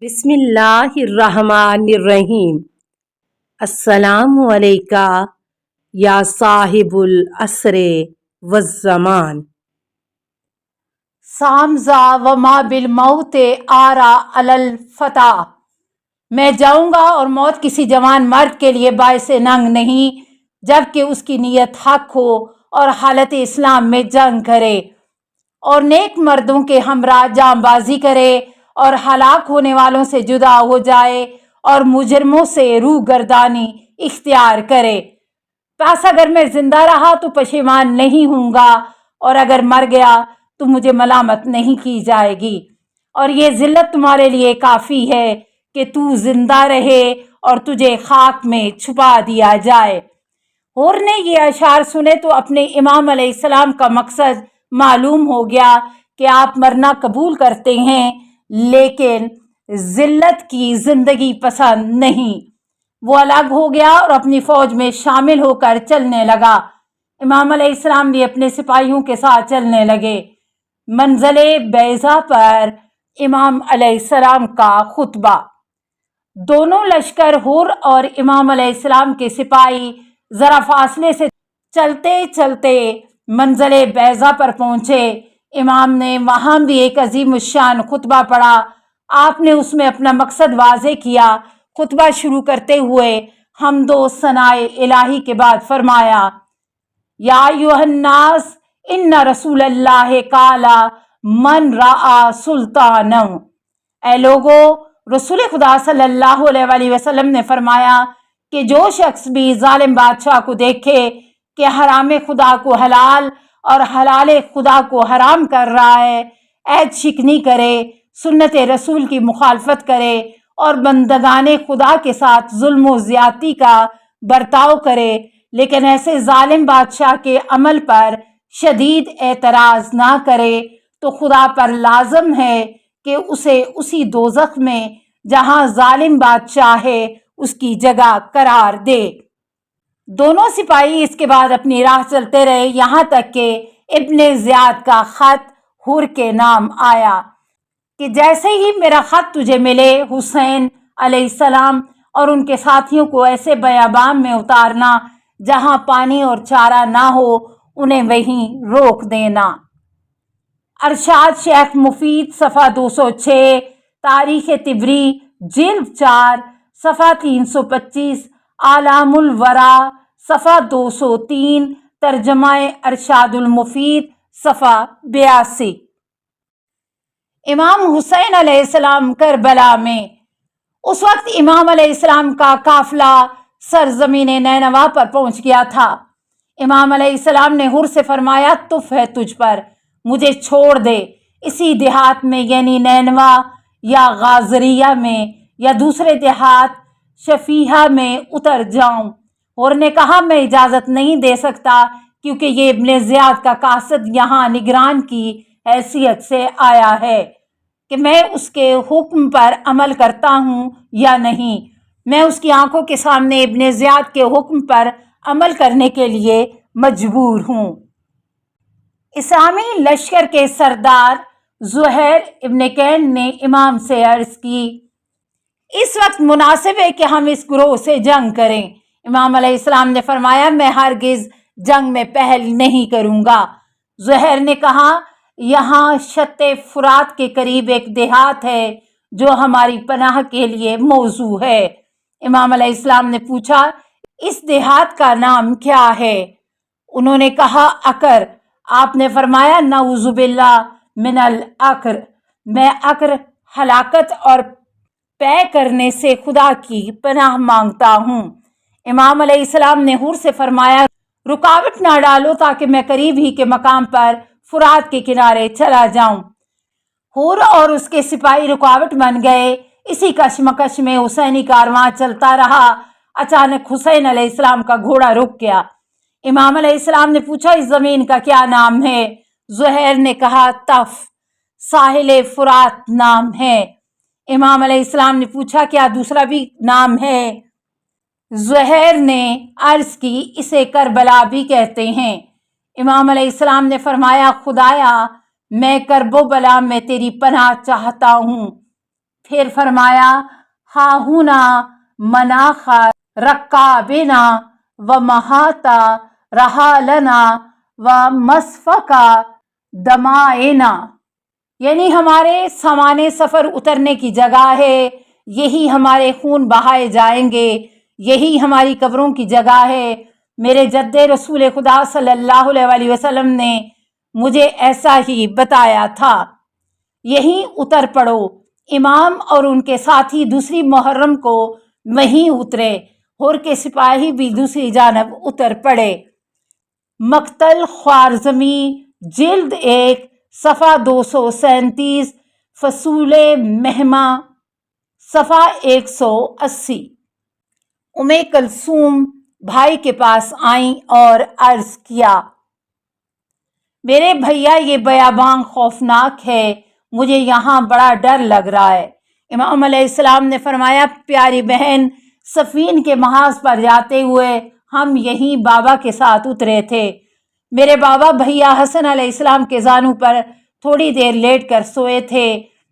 بسم اللہ الرحمن الرحیم۔ السلام علیکہ یا صاحب العصر والزمان۔ سامزا وما بالموت آرا علی الفتى۔ میں جاؤں گا اور موت کسی جوان مرد کے لیے باعث ننگ نہیں جبکہ اس کی نیت حق ہو اور حالت اسلام میں جنگ کرے اور نیک مردوں کے ہمراہ جاں بازی کرے اور ہلاک ہونے والوں سے جدا ہو جائے اور مجرموں سے روح گردانی اختیار کرے۔ پس اگر میں زندہ رہا تو پشیمان نہیں ہوں گا اور اگر مر گیا تو مجھے ملامت نہیں کی جائے گی، اور یہ ذلت تمہارے لیے کافی ہے کہ تو زندہ رہے اور تجھے خاک میں چھپا دیا جائے۔ حور نے یہ اشعار سنے تو اپنے امام علیہ السلام کا مقصد معلوم ہو گیا کہ آپ مرنا قبول کرتے ہیں لیکن ذلت کی زندگی پسند نہیں۔ وہ الگ ہو گیا اور اپنی فوج میں شامل ہو کر چلنے لگا۔ امام علیہ السلام بھی اپنے سپاہیوں کے ساتھ چلنے لگے۔ منزل بیضا پر امام علیہ السلام کا خطبہ۔ دونوں لشکر حور اور امام علیہ السلام کے سپاہی ذرا فاصلے سے چلتے چلتے منزل بیضا پر پہنچے۔ امام نے وہاں بھی ایک عظیم الشان خطبہ پڑھا۔ آپ نے اس میں اپنا مقصد واضح کیا۔ خطبہ شروع کرتے ہوئے حمد و ثناء الہی کے بعد فرمایا: یا ایھا الناس ان رسول اللہ قال من رعا سلطانا۔ اے لوگو، رسول خدا صلی اللہ علیہ وآلہ وسلم نے فرمایا کہ جو شخص بھی ظالم بادشاہ کو دیکھے کہ حرام خدا کو حلال اور حلال خدا کو حرام کر رہا ہے، عہد شکنی کرے، سنت رسول کی مخالفت کرے اور بندگان خدا کے ساتھ ظلم و زیادتی کا برتاؤ کرے لیکن ایسے ظالم بادشاہ کے عمل پر شدید اعتراض نہ کرے، تو خدا پر لازم ہے کہ اسے اسی دوزخ میں جہاں ظالم بادشاہ ہے اس کی جگہ قرار دے۔ دونوں سپاہی اس کے بعد اپنی راہ چلتے رہے یہاں تک کہ ابن زیاد کا خط حور کے نام آیا کہ جیسے ہی میرا خط تجھے ملے، حسین علیہ السلام اور ان کے ساتھیوں کو ایسے بیابان میں اتارنا جہاں پانی اور چارہ نہ ہو، انہیں وہیں روک دینا۔ ارشاد شیخ مفید صفحہ 206، تاریخ طبری جلد 4 صفحہ 325، اعلام الورا صفحہ 203، ترجمہ ارشاد المفید صفحہ 82۔ امام حسین علیہ السلام کربلا میں۔ اس وقت امام علیہ السلام کا قافلہ سرزمین نینوا پر پہنچ گیا تھا۔ امام علیہ السلام نے حور سے فرمایا: تف ہے تجھ پر، مجھے چھوڑ دے، اسی دیہات میں یعنی نینوا یا غازریہ میں یا دوسرے دیہات شفیہہ میں اتر جاؤں۔ حور نے کہا: میں اجازت نہیں دے سکتا کیونکہ یہ ابن زیاد کا قاصد یہاں نگران کی حیثیت سے آیا ہے کہ میں اس کے حکم پر عمل کرتا ہوں یا نہیں۔ میں اس کی آنکھوں کے سامنے ابن زیاد کے حکم پر عمل کرنے کے لیے مجبور ہوں۔ اسلامی لشکر کے سردار زہیر ابن کینڈ نے امام سے عرض کی: اس وقت مناسب ہے کہ ہم اس گروہ سے جنگ کریں۔ امام علیہ السلام نے فرمایا: میں ہرگز جنگ میں پہل نہیں کروں گا۔ زہیر نے کہا: یہاں شط فرات کے قریب ایک دیہات ہے جو ہماری پناہ کے لیے موزوں ہے۔ امام علیہ السلام نے پوچھا: اس دیہات کا نام کیا ہے؟ انہوں نے کہا: عقر۔ آپ نے فرمایا: نعوذ باللہ من العقر، میں عقر، ہلاکت اور پے کرنے سے خدا کی پناہ مانگتا ہوں۔ امام علیہ السلام نے حور سے فرمایا: رکاوٹ نہ ڈالو تاکہ میں قریب ہی کے مقام پر فرات کے کنارے چلا جاؤں۔ حور اور اس کے سپاہی رکاوٹ بن گئے۔ اسی کشمکش میں حسینی کارواں چلتا رہا۔ اچانک حسین علیہ السلام کا گھوڑا رک گیا۔ امام علیہ السلام نے پوچھا: اس زمین کا کیا نام ہے؟ زہیر نے کہا: تف، ساحل فرات نام ہے۔ امام علیہ السلام نے پوچھا: کیا دوسرا بھی نام ہے؟ زہیر نے عرض کی: اسے کربلا بھی کہتے ہیں۔ امام علیہ السلام نے فرمایا: خدایا، میں کرب و بلا میں تیری پناہ چاہتا ہوں۔ پھر فرمایا ہا ہونا مناخا رکابنا و مہاتا رحالنا و مصفقا دمائنا، یعنی ہمارے سامان سفر اترنے کی جگہ ہے، یہی ہمارے خون بہائے جائیں گے، یہی ہماری قبروں کی جگہ ہے۔ میرے جد رسول خدا صلی اللہ علیہ وسلم نے مجھے ایسا ہی بتایا تھا، یہیں اتر پڑو۔ امام اور ان کے ساتھی دوسری محرم کو وہیں اترے، ہور کے سپاہی بھی دوسری جانب اتر پڑے۔ مقتل خوارزمی جلد 1 صفحہ 237، فصول مہمہ صفحہ 180۔ کلثوم بھائی کے پاس آئیں اور عرض کیا، میرے بھیا یہ بیابان خوفناک ہے، مجھے یہاں بڑا ڈر لگ رہا ہے۔ امام علیہ السلام نے فرمایا، پیاری بہن، صفین کے محاذ پر جاتے ہوئے ہم یہیں بابا کے ساتھ اترے تھے۔ میرے بابا بھیا حسن علیہ السلام کے زانو پر تھوڑی دیر لیٹ کر سوئے تھے،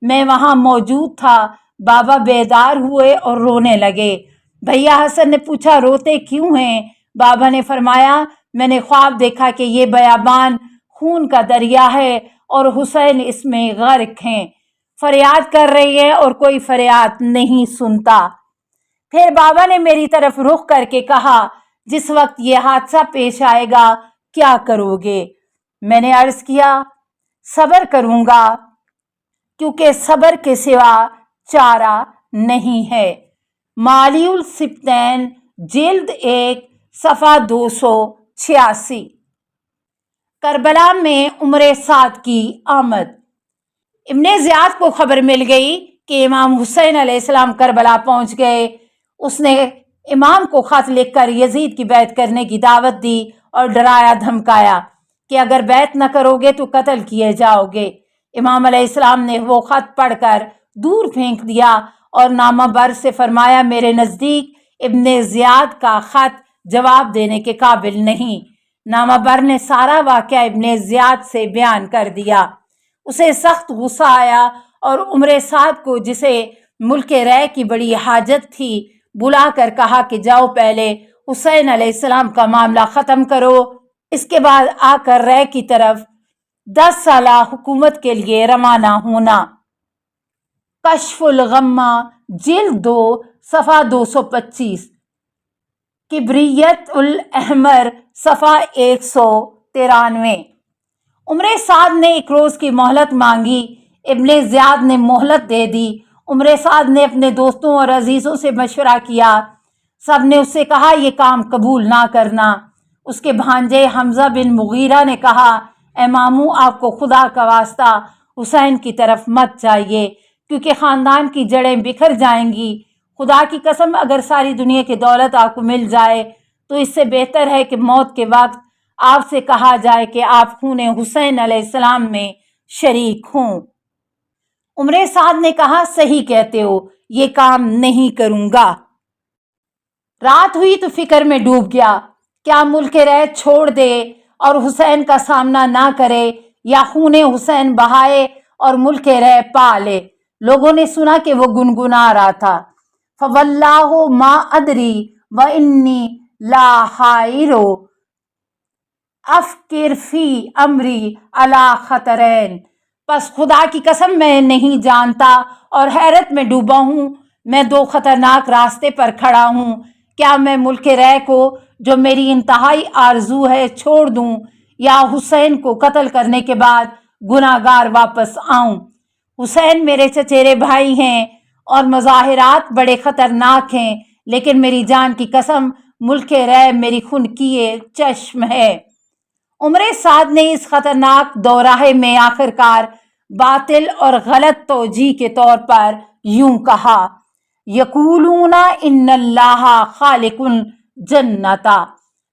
میں وہاں موجود تھا۔ بابا بیدار ہوئے اور رونے لگے۔ بھیا حسن نے پوچھا، روتے کیوں ہیں؟ بابا نے فرمایا، میں نے خواب دیکھا کہ یہ بیابان خون کا دریا ہے اور حسین اس میں غرق ہیں، فریاد کر رہی ہے اور کوئی فریاد نہیں سنتا۔ پھر بابا نے میری طرف رخ کر کے کہا، جس وقت یہ حادثہ پیش آئے گا کیا کرو گے؟ میں نے عرض کیا، صبر کروں گا، کیونکہ صبر کے سوا چارہ نہیں ہے۔ مالی السبتین جلد 1 صفحہ 286۔ کربلا میں عمر سعد کی آمد۔ ابن زیاد کو خبر مل گئی کہ امام حسین علیہ السلام کربلا پہنچ گئے۔ اس نے امام کو خط لکھ کر یزید کی بیعت کرنے کی دعوت دی اور ڈرایا دھمکایا کہ اگر بیعت نہ کرو گے تو قتل کیے جاؤ گے۔ امام علیہ السلام نے وہ خط پڑھ کر دور پھینک دیا اور نامہ بر سے فرمایا، میرے نزدیک ابن زیاد کا خط جواب دینے کے قابل نہیں۔ نامہ بر نے سارا واقعہ ابن زیاد سے بیان کر دیا۔ اسے سخت غصہ آیا اور عمر سعد کو، جسے ملک رے کی بڑی حاجت تھی، بلا کر کہا کہ جاؤ پہلے حسین علیہ السلام کا معاملہ ختم کرو، اس کے بعد آ کر رے کی طرف 10 سالہ حکومت کے لیے روانہ ہونا۔ کشف الغمہ جلد 2 صفحہ 225۔ کبریت الاحمر صفحہ 193۔ عمر سعد نے 1 روز کی مہلت مانگی، ابن زیاد نے مہلت دے دی۔ عمر سعد نے اپنے دوستوں اور عزیزوں سے مشورہ کیا، سب نے اس سے کہا یہ کام قبول نہ کرنا۔ اس کے بھانجے حمزہ بن مغیرہ نے کہا، اے ماموں، آپ کو خدا کا واسطہ حسین کی طرف مت جائیے، کیونکہ خاندان کی جڑیں بکھر جائیں گی۔ خدا کی قسم، اگر ساری دنیا کی دولت آپ کو مل جائے تو اس سے بہتر ہے کہ موت کے وقت آپ سے کہا جائے کہ آپ خون حسین علیہ السلام میں شریک ہوں۔ عمر سعد نے کہا، صحیح کہتے ہو، یہ کام نہیں کروں گا۔ رات ہوئی تو فکر میں ڈوب گیا، کیا ملک رے چھوڑ دے اور حسین کا سامنا نہ کرے، یا خون حسین بہائے اور ملک رے پا لے۔ لوگوں نے سنا کہ وہ گنگنا رہا تھا، فواللہ ما ادری وانی لا حائر افکر فی امری علی خطرین، پس خدا کی قسم میں نہیں جانتا اور حیرت میں ڈوبا ہوں، میں 2 خطرناک راستے پر کھڑا ہوں، کیا میں ملک رے کو جو میری انتہائی آرزو ہے چھوڑ دوں، یا حسین کو قتل کرنے کے بعد گناہگار واپس آؤں؟ حسین میرے چچیرے بھائی ہیں اور مظاہرات بڑے خطرناک ہیں، لیکن میری جان کی قسم ملک رے میری خنقیِ چشم ہے۔ عمر سعد نے اس خطرناک دوراہے میں آخرکار باطل اور غلط توجیہ کے طور پر یوں کہا، یقولون ان اللہ خالق الجنت،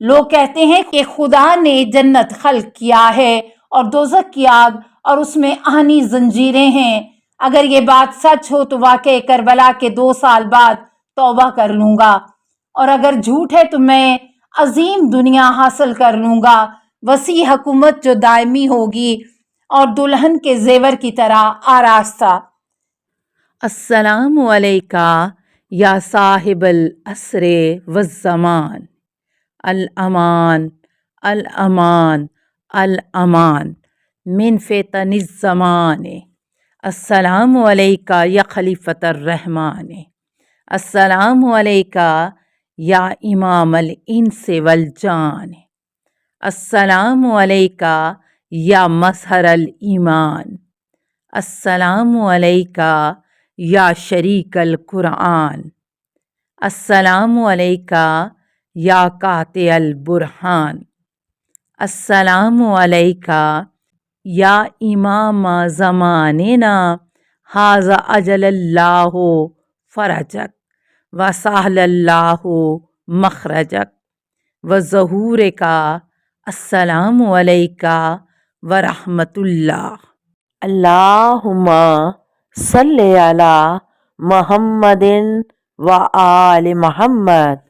لوگ کہتے ہیں کہ خدا نے جنت خلق کیا ہے اور دوزخ کی آگ اور اس میں آہنی زنجیریں ہیں۔ اگر یہ بات سچ ہو تو واقع کربلا کے 2 سال بعد توبہ کر لوں گا، اور اگر جھوٹ ہے تو میں عظیم دنیا حاصل کر لوں گا، وسیع حکومت جو دائمی ہوگی اور دلہن کے زیور کی طرح آراستہ۔ السلام علیکہ یا صاحب العصر والزمان، الامان الامان الامان من فتن الزمان، السلام علیکہ یا خلیفۃ الرحمن، السلام علیکہ یا امام الانس والجان، السلام علیکہ یا مظہر الایمان، السلام علیکہ یا شریک القرآن، السلام علیکہ یا قاطع البرہان، السلام علیکہ یا امام زماننا ھذا اجل اللہ فرجک وسہل اللہ مخرجک وظہورک، السلام علیکہ ورحمۃ اللہ۔ اللہم صلی علی محمد و آل محمد۔